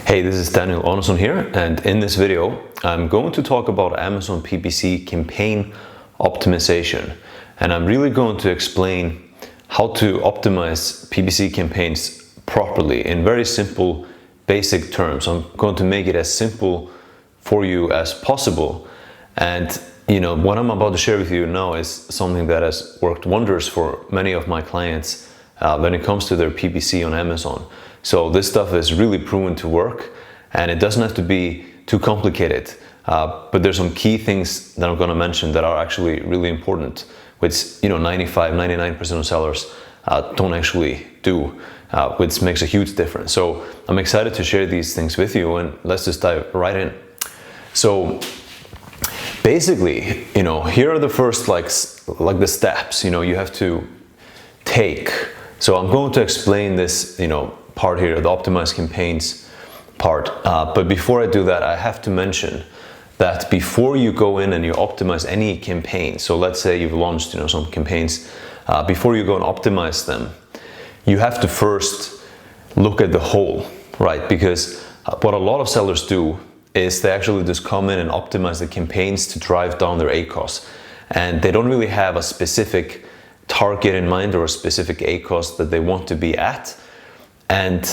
Hey, this is Daniel Arnason here, and in this video I'm going to talk about Amazon PPC campaign optimization, and I'm really going to explain how to optimize PPC campaigns properly in very simple, basic terms. I'm going to make it as simple for you as possible, and what I'm about to share with you now is something that has worked wonders for many of my clients when it comes to their PPC on Amazon. So this stuff is really proven to work, and it doesn't have to be too complicated. But there's some key things that I'm going to mention that are actually really important, which 99% of sellers don't actually do, which makes a huge difference. So I'm excited to share these things with you, and let's just dive right in. So basically, here are the first like the steps you have to take. So I'm going to explain this part here, the optimized campaigns part. But before I do that, I have to mention that before you go in and you optimize any campaign, so let's say you've launched some campaigns, before you go and optimize them, you have to first look at the whole, right? Because what a lot of sellers do is they actually just come in and optimize the campaigns to drive down their ACoS, and they don't really have a specific target in mind or a specific ACoS that they want to be at. And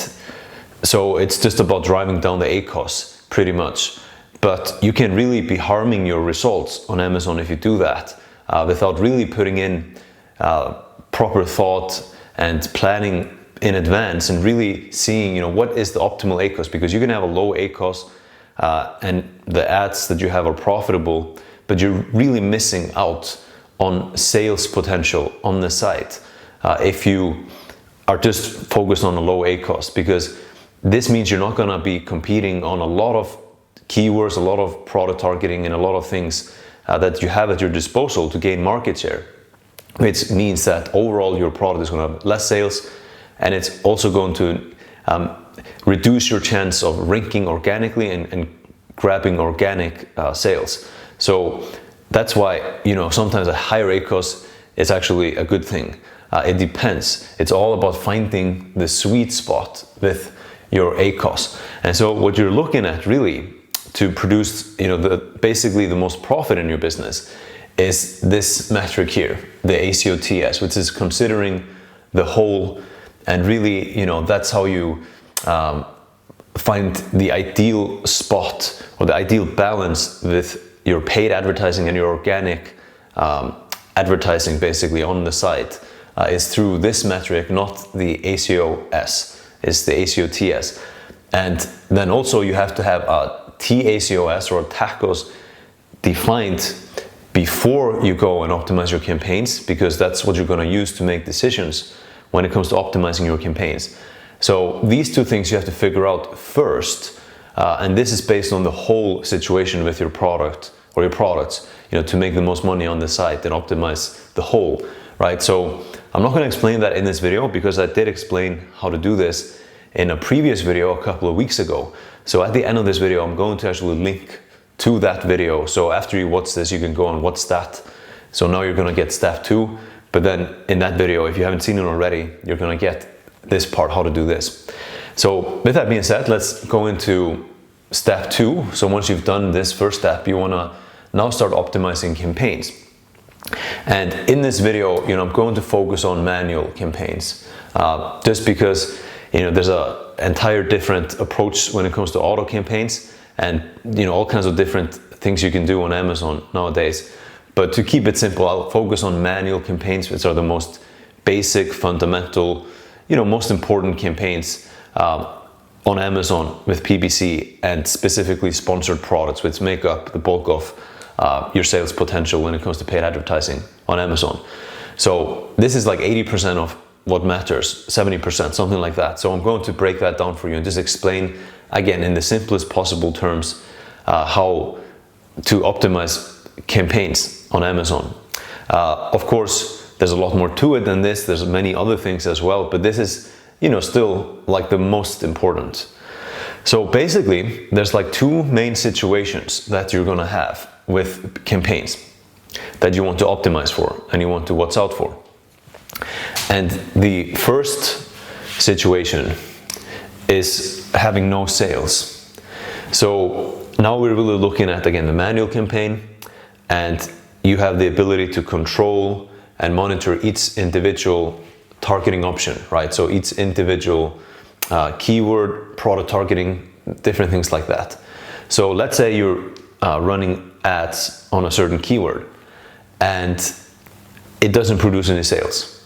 so it's just about driving down the ACoS pretty much. But you can really be harming your results on Amazon if you do that without really putting in proper thought and planning in advance and really seeing what is the optimal ACoS, because you can have a low ACoS and the ads that you have are profitable, but you're really missing out on sales potential on the site if you are just focused on a low ACoS, because this means you're not going to be competing on a lot of keywords, a lot of product targeting, and a lot of things that you have at your disposal to gain market share, which means that overall your product is going to have less sales, and it's also going to reduce your chance of ranking organically and grabbing organic sales. So that's why sometimes a higher ACoS is actually a good thing. It depends. It's all about finding the sweet spot with your ACoS. And so what you're looking at really to produce basically the most profit in your business is this metric here, the ACoTS, which is considering the whole, and really that's how you find the ideal spot or the ideal balance with your paid advertising and your organic advertising basically on the site. Is through this metric, not the ACoS, it's the ACoTS. And then also you have to have a TACoS or a TACoS defined before you go and optimize your campaigns, because that's what you're going to use to make decisions when it comes to optimizing your campaigns. So these two things you have to figure out first, and this is based on the whole situation with your product or your products, to make the most money on the site and optimize the whole, right? So I'm not going to explain that in this video, because I did explain how to do this in a previous video a couple of weeks ago. So at the end of this video, I'm going to actually link to that video. So after you watch this, you can go and watch that. So now you're going to get step 2, but then in that video, if you haven't seen it already, you're going to get this part, how to do this. So with that being said, let's go into step 2. So once you've done this first step, you want to now start optimizing campaigns. And in this video, I'm going to focus on manual campaigns, just because there's a entire different approach when it comes to auto campaigns, and all kinds of different things you can do on Amazon nowadays. But to keep it simple, I'll focus on manual campaigns, which are the most basic, fundamental, most important campaigns on Amazon with PPC, and specifically sponsored products, which make up the bulk of your sales potential when it comes to paid advertising on Amazon. So this is like 80% of what matters, 70%, something like that. So I'm going to break that down for you and just explain again in the simplest possible terms how to optimize campaigns on Amazon. Of course, there's a lot more to it than this. There's many other things as well, but this is still like the most important. So basically, there's like 2 main situations that you're gonna have with campaigns that you want to optimize for and you want to watch out for. And the first situation is having no sales. So now we're really looking at, again, the manual campaign, and you have the ability to control and monitor each individual targeting option, right? So each individual keyword, product targeting, different things like that. So let's say you're running ads on a certain keyword and it doesn't produce any sales.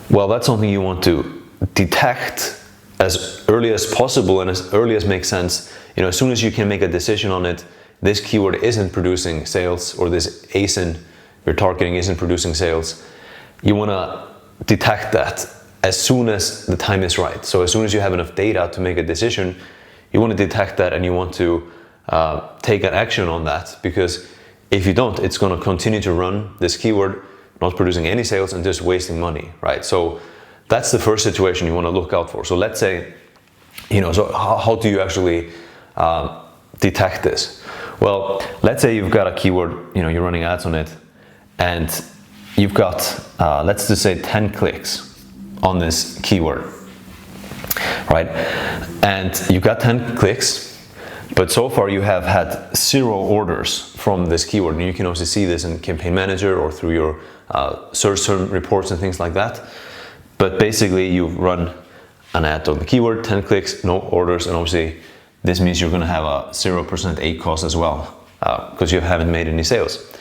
Well, that's something you want to detect as early as possible and as early as makes sense. You know, as soon as you can make a decision on it, this keyword isn't producing sales, or this ASIN you're targeting isn't producing sales, you want to detect that as soon as the time is right. So as soon as you have enough data to make a decision, you want to detect that and you want to take an action on that, because if you don't, it's going to continue to run this keyword, not producing any sales and just wasting money, right? So that's the first situation you want to look out for. So let's say, you know, so how do you actually detect this? Well, let's say you've got a keyword, you know, you're running ads on it, and you've got, let's just say 10 clicks on this keyword, right? And you've got 10 clicks, but so far you have had 0 orders from this keyword. And you can also see this in Campaign Manager or through your search term reports and things like that. But basically you've run an ad on the keyword, 10 clicks, no orders, and obviously this means you're going to have a 0% ACoS as well, because you haven't made any sales.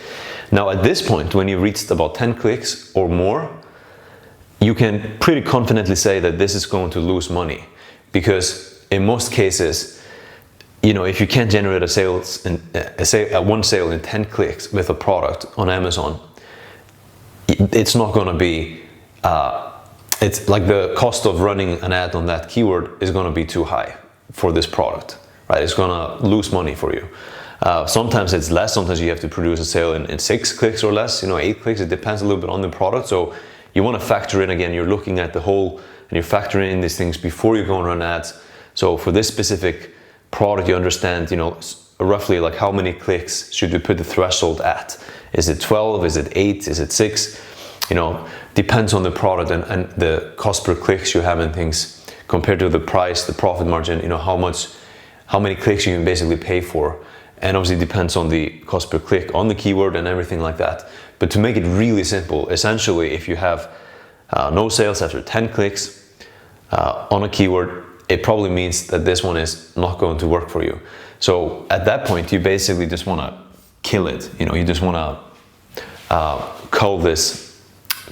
Now at this point, when you've reached about 10 clicks or more, you can pretty confidently say that this is going to lose money, because in most cases, you know, if you can't generate a sales in one sale in 10 clicks with a product on Amazon, it's not going to be, it's like the cost of running an ad on that keyword is going to be too high for this product, right? It's going to lose money for you. Sometimes it's less, sometimes you have to produce a sale in 6 clicks or less, you know, 8 clicks, it depends a little bit on the product. So you want to factor in, again, you're looking at the whole, and you're factoring in these things before you go and run ads. So for this specific product, you understand, you know, roughly like how many clicks should you put the threshold at? Is it 12? Is it 8? Is it 6? You know, depends on the product and the cost per clicks you have and things compared to the price, the profit margin, you know, how many clicks you can basically pay for. And obviously depends on the cost per click on the keyword and everything like that. But to make it really simple, essentially, if you have no sales after 10 clicks on a keyword, it probably means that this one is not going to work for you. So at that point, you basically just want to kill it. You know, you just want to cull this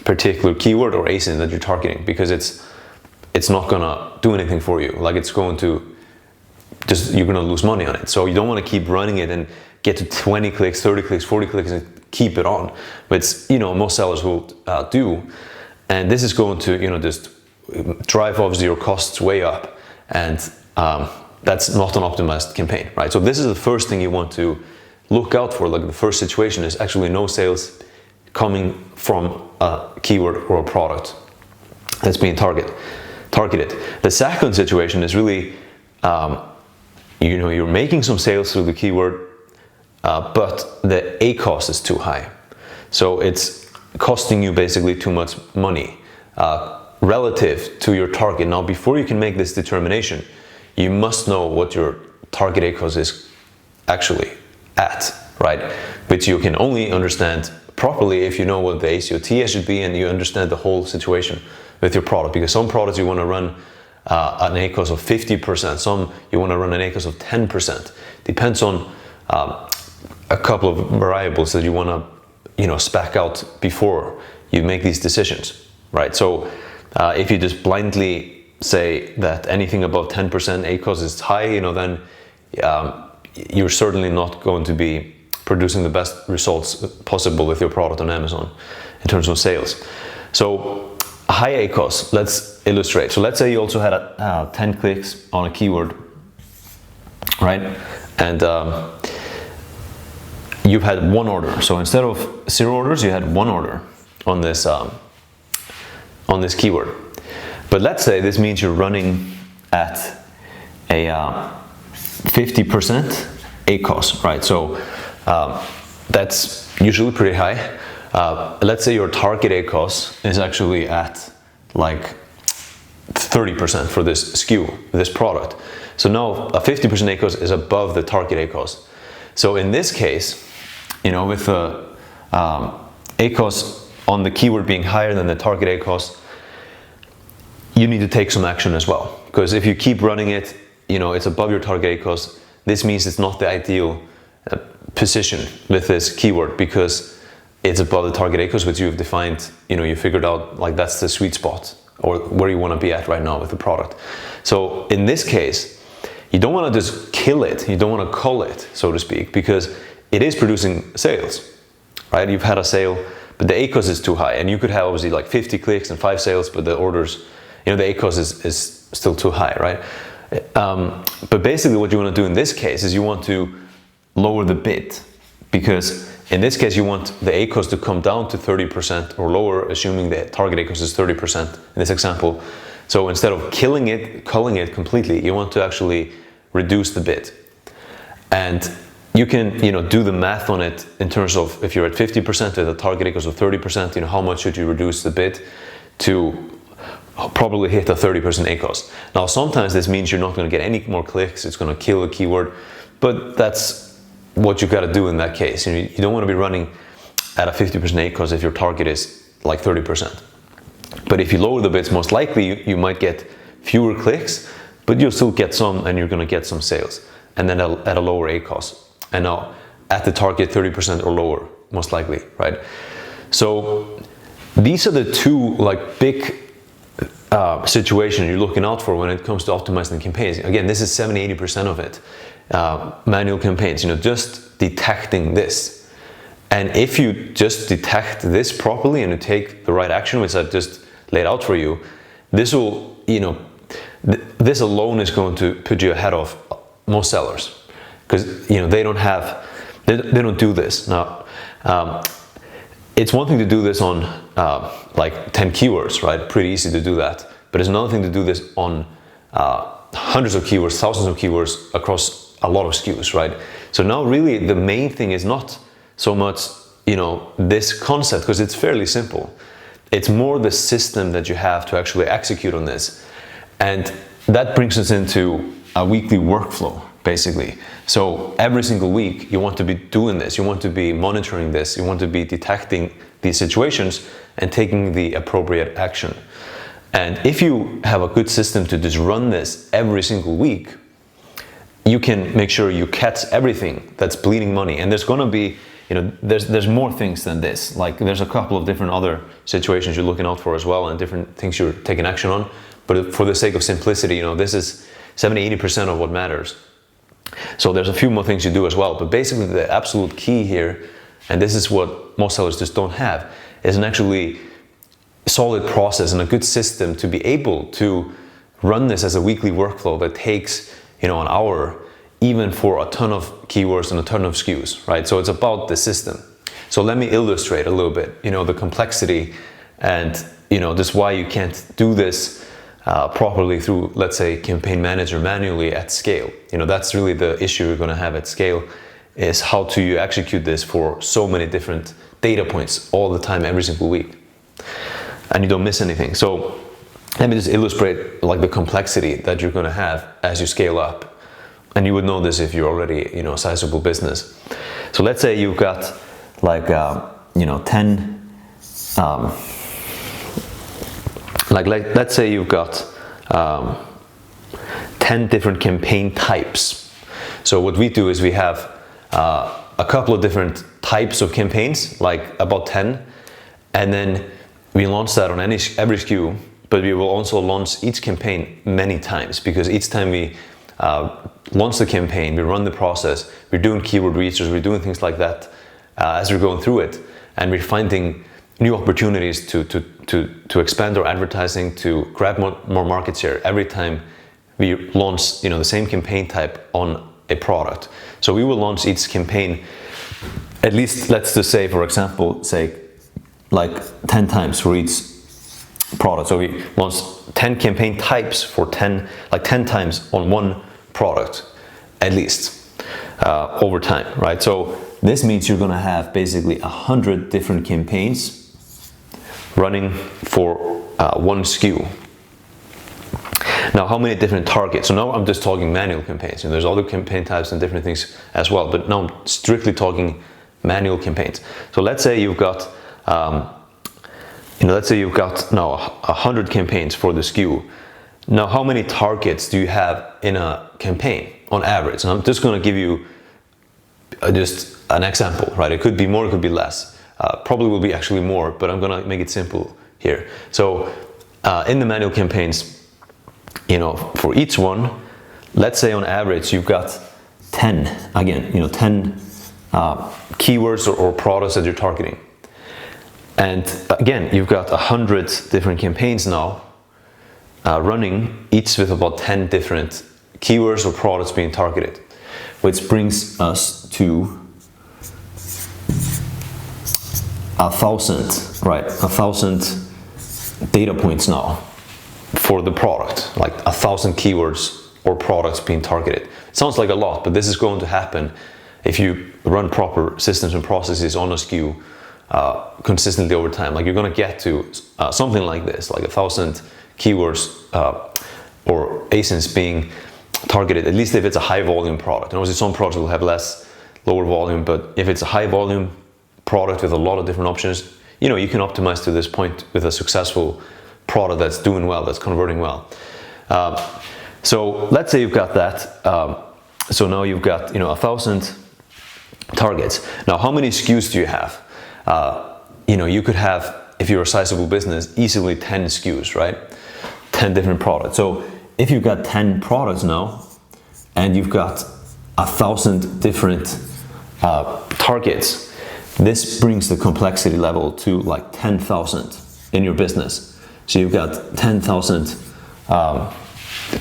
particular keyword or ASIN that you're targeting, because it's not going to do anything for you. Like, it's going to just, you're going to lose money on it. So you don't want to keep running it and get to 20 clicks, 30 clicks, 40 clicks and keep it on. But it's, you know, most sellers will do. And this is going to, you know, just drive obviously your costs way up. And that's not an optimized campaign, right? So this is the first thing you want to look out for. Like, the first situation is actually no sales coming from a keyword or a product that's being targeted. The second situation is really, you know, you're making some sales through the keyword, but the ACoS is too high. So it's costing you basically too much money relative to your target. Now, before you can make this determination, you must know what your target ACoS is actually at, right? Which you can only understand properly if you know what the ACoT should be and you understand the whole situation with your product. Because some products you want to run an ACoS of 50%, some you want to run an ACoS of 10%. Depends on a couple of variables that you want to, you know, spec out before you make these decisions, right? So if you just blindly say that anything above 10% ACoS is high, you know, then you're certainly not going to be producing the best results possible with your product on Amazon in terms of sales. So high ACoS, let's illustrate. So let's say you also had 10 clicks on a keyword, right? And you've had 1 order. So instead of 0 orders, you had 1 order on this keyword. But let's say this means you're running at a 50% ACoS, right? So that's usually pretty high. Let's say your target ACoS is actually at like 30% for this SKU, this product. So now a 50% ACoS is above the target ACoS. So in this case, with the ACoS on the keyword being higher than the target ACoS, you need to take some action as well. Because if you keep running it, it's above your target ACoS, this means it's not the ideal position with this keyword, because it's above the target ACoS, which you've defined, you figured out like that's the sweet spot or where you want to be at right now with the product. So in this case, you don't want to just kill it, you don't want to cull it, so to speak, because it is producing sales, right? You've had a sale, but the ACoS is too high, and you could have obviously like 50 clicks and 5 sales, but the orders, the ACoS is still too high, right? But basically what you want to do in this case is you want to lower the bid, because in this case you want the ACoS to come down to 30% or lower, assuming the target ACoS is 30% in this example. So instead of killing it, culling it completely, you want to actually reduce the bid. And you can do the math on it in terms of, if you're at 50% with a target ACoS of 30%, how much should you reduce the bid to probably hit a 30% ACoS. Now sometimes this means you're not going to get any more clicks, it's going to kill a keyword, but that's what you've got to do in that case. You don't want to be running at a 50% ACoS if your target is like 30%. But if you lower the bids, most likely you might get fewer clicks, but you'll still get some, and you're going to get some sales, and then at a lower ACoS. And now at the target 30% or lower, most likely, right? So these are the two big situation you're looking out for when it comes to optimizing campaigns. Again, this is 70-80% of it, manual campaigns, just detecting this. And if you just detect this properly and you take the right action, which I just laid out for you, this will, this alone is going to put you ahead of most sellers, because they don't do this. Now it's one thing to do this on like 10 keywords, right? Pretty easy to do that. But it's another thing to do this on hundreds of keywords, thousands of keywords across a lot of SKUs, right? So now really the main thing is not so much, this concept, because it's fairly simple. It's more the system that you have to actually execute on this. And that brings us into a weekly workflow, basically. So every single week you want to be doing this, you want to be monitoring this, you want to be detecting these situations and taking the appropriate action. And if you have a good system to just run this every single week, you can make sure you catch everything that's bleeding money. And there's going to be, there's more things than this. Like there's a couple of different other situations you're looking out for as well, and different things you're taking action on. But for the sake of simplicity, this is 70-80% of what matters. So there's a few more things you do as well. But basically the absolute key here, and this is what most sellers just don't have, is an actually solid process and a good system to be able to run this as a weekly workflow that takes an hour, even for a ton of keywords and a ton of SKUs, right? So it's about the system. So let me illustrate a little bit, the complexity and just why you can't do this properly through, let's say, Campaign Manager manually at scale. That's really the issue you're going to have at scale, is how to you execute this for so many different data points all the time, every single week, and you don't miss anything. So let me just illustrate like the complexity that you're going to have as you scale up, and you would know this if you're already a sizable business. So let's say you've got like 10 let's say you've got 10 different campaign types. So what we do is we have a couple of different types of campaigns, like about 10, and then we launch that on every SKU, but we will also launch each campaign many times, because each time we launch the campaign, we run the process, we're doing keyword research, we're doing things like that as we're going through it, and we're finding new opportunities to expand our advertising, to grab more market share every time we launch the same campaign type on a product. So we will launch each campaign at least, let's just say, for example, like 10 times for each product. So we launch 10 campaign types for 10 times on one product at least over time, right? So this means you're going to have basically 100 different campaigns running for one SKU. Now, how many different targets? So now I'm just talking manual campaigns. There's other campaign types and different things as well, but now I'm strictly talking manual campaigns. So let's say you've got, now 100 campaigns for the SKU. Now, how many targets do you have in a campaign on average? And I'm just going to give you just an example, right? It could be more, it could be less. Probably will be actually more, but I'm going to make it simple here. So in the manual campaigns, for each one, let's say on average you've got 10, again, 10 keywords or products that you're targeting. And again, you've got 100 different campaigns now running, each with about 10 different keywords or products being targeted, which brings us to 1,000, right? 1,000 data points now for the product, like 1,000 keywords or products being targeted. It sounds like a lot, but this is going to happen if you run proper systems and processes on a SKU consistently over time. Like, you're going to get to something like this, like 1,000 keywords or ASINs being targeted, at least if it's a high volume product. And obviously some products will have lower volume, but if it's a high volume product with a lot of different options, you can optimize to this point with a successful product that's doing well, that's converting well. So let's say you've got that. So now you've got 1,000 targets. Now, how many SKUs do you have? You could have, if you're a sizable business, easily 10 SKUs, right? 10 different products. So if you've got 10 products now and you've got 1,000 different targets, this brings the complexity level to like 10,000 in your business. So you've got 10,000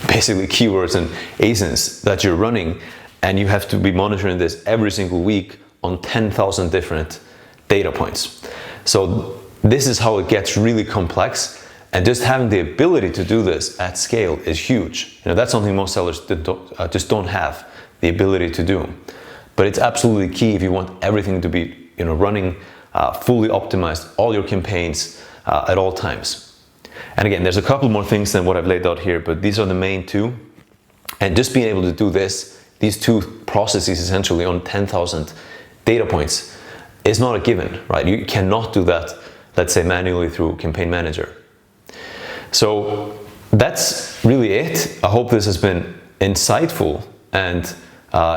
basically keywords and ASINs that you're running, and you have to be monitoring this every single week on 10,000 different data points. So this is how it gets really complex, and just having the ability to do this at scale is huge. That's something most sellers just don't have the ability to do. But it's absolutely key if you want everything to be running fully optimized, all your campaigns at all times. And again, there's a couple more things than what I've laid out here, but these are the main two. And just being able to do these two processes essentially on 10,000 data points is not a given, right? You cannot do that, let's say, manually through Campaign Manager. So that's really it. I hope this has been insightful, and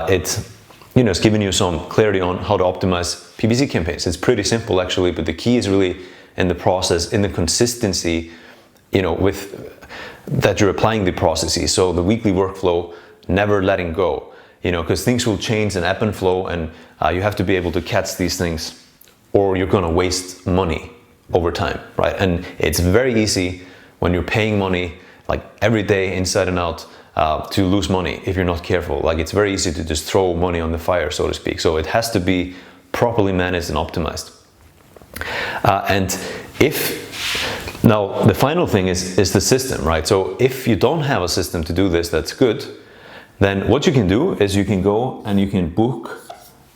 it's given you some clarity on how to optimize PPC campaigns. It's pretty simple actually, but the key is really in the process, in the consistency, with that you're applying the processes. So the weekly workflow, never letting go, because things will change and ebb and flow, and you have to be able to catch these things, or you're going to waste money over time, right? And it's very easy when you're paying money like every day inside and out to lose money if you're not careful. Like, it's very easy to just throw money on the fire, so to speak. So it has to be properly managed and optimized. Now the final thing is the system, right? So if you don't have a system to do this that's good, then what you can do is you can go and you can book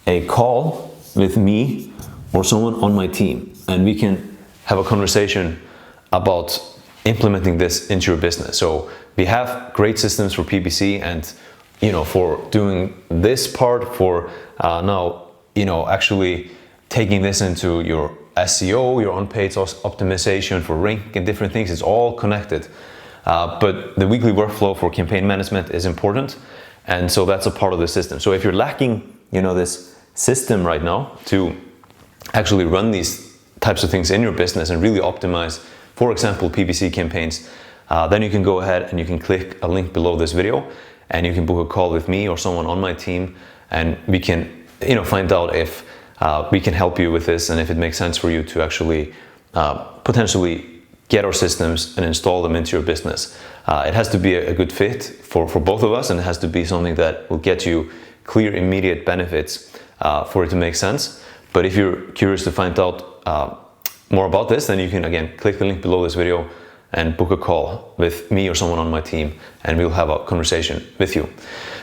a call with me or someone on my team, and we can have a conversation about implementing this into your business. So we have great systems for PPC, and for doing this part, for now actually taking this into your SEO, your on-page optimization, for ranking and different things. It's all connected. But the weekly workflow for campaign management is important, and so that's a part of the system. So if you're lacking this system right now to actually run these types of things in your business and really optimize, for example, PPC campaigns, then you can go ahead and you can click a link below this video, and you can book a call with me or someone on my team, and we can find out if we can help you with this, and if it makes sense for you to actually potentially get our systems and install them into your business. It has to be a good fit for both of us, and it has to be something that will get you clear, immediate benefits for it to make sense. But if you're curious to find out more about this, then you can again click the link below this video and book a call with me or someone on my team, and we'll have a conversation with you.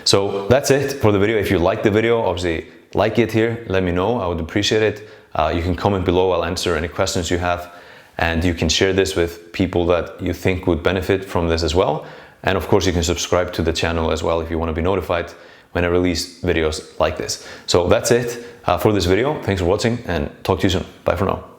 So that's it for the video. If you like the video, obviously like it here, let me know, I would appreciate it. You can comment below, I'll answer any questions you have, and you can share this with people that you think would benefit from this as well. And of course, you can subscribe to the channel as well if you want to be notified when I release videos like this. So that's it for this video. Thanks for watching and talk to you soon. Bye for now.